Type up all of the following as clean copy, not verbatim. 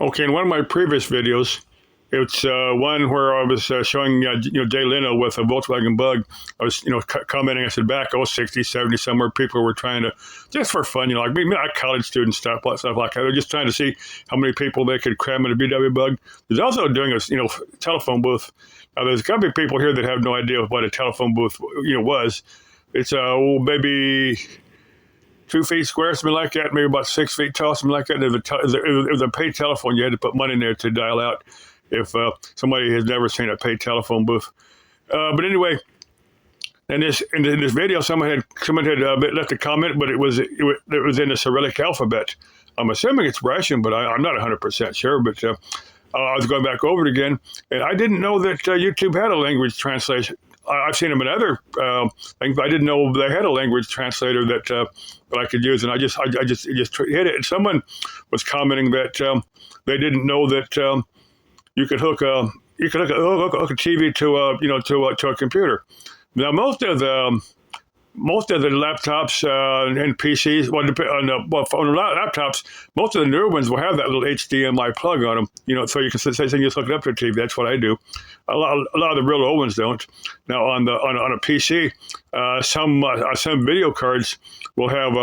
Okay, in one of my previous videos, it's one where I was showing Jay Leno with a Volkswagen Bug. I was commenting. I said back 60, 70 somewhere, people were trying to just for fun, like me, like college students stuff like that. They're just trying to see how many people they could cram in a VW Bug. There's also doing a telephone booth. Now there's got to be people here that have no idea what a telephone booth was. It's maybe 2 feet square, something like that, maybe about 6 feet tall, something like that. It was a paid telephone. You had to put money in there to dial out if somebody has never seen a paid telephone booth. But anyway, in this video, someone had left a comment, but it was in the Cyrillic alphabet. I'm assuming it's Russian, but I'm not 100% sure. But I was going back over it again, and I didn't know that YouTube had a language translation. I've seen them in other things, but I didn't know they had a language translator that I could use, and I just hit it. And someone was commenting that they didn't know that you could hook a TV to a computer. Now most of the laptops and PCs, on laptops, most of the newer ones will have that little HDMI plug on them, so you can say you just hook it up to a TV. That's what I do. A lot of the real old ones don't. Now on a PC, some video cards will have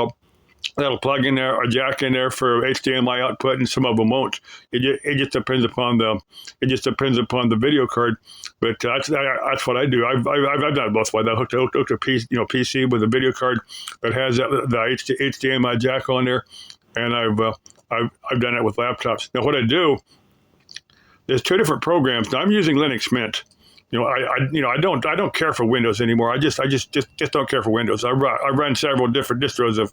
that'll plug in there, a jack in there for HDMI output, and some of them won't. It just depends upon the video card. But that's what I do. I've done it both ways. I hooked a PC with a video card that has the HDMI jack on there, and I've done it with laptops. Now what I do, there's 2 different programs. Now I'm using Linux Mint. I don't care for Windows anymore. I just don't care for Windows. I run several different distros of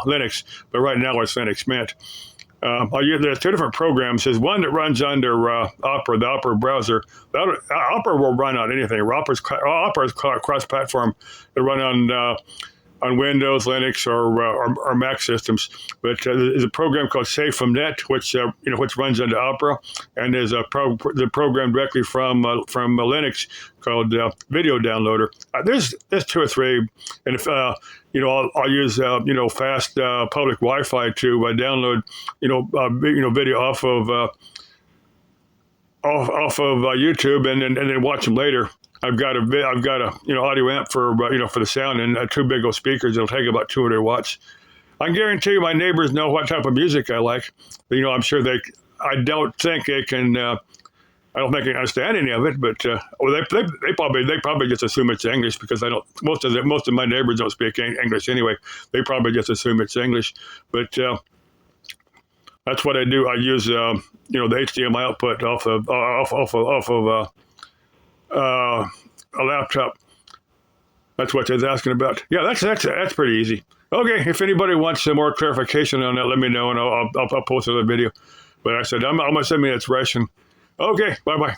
Linux, but right now it's Linux Mint. There's 2 different programs. There's one that runs under Opera, the Opera browser. Opera will run on anything. Opera's cross-platform. It'll run on Windows, Linux, or Mac systems. But there's a program called Save from Net, which runs under Opera, and there's the program directly from Linux called Video Downloader. There's 2 or 3, and if I'll use fast public Wi-Fi to download video off of YouTube and then watch them later. I've got a audio amp for the sound and 2 big old speakers. It'll take about 200 watts. I guarantee you, my neighbors know what type of music I like. But, I'm sure I don't think they can. I don't think they can understand any of it. But they probably just assume it's English because I don't. Most of my neighbors don't speak English anyway. They probably just assume it's English. But that's what I do. I use the HDMI output off of a laptop. That's what they're asking about. Yeah, that's pretty easy. Okay, if anybody wants some more clarification on that, let me know, and I'll post another video. But I said I'm assuming it's Russian. Okay, bye-bye.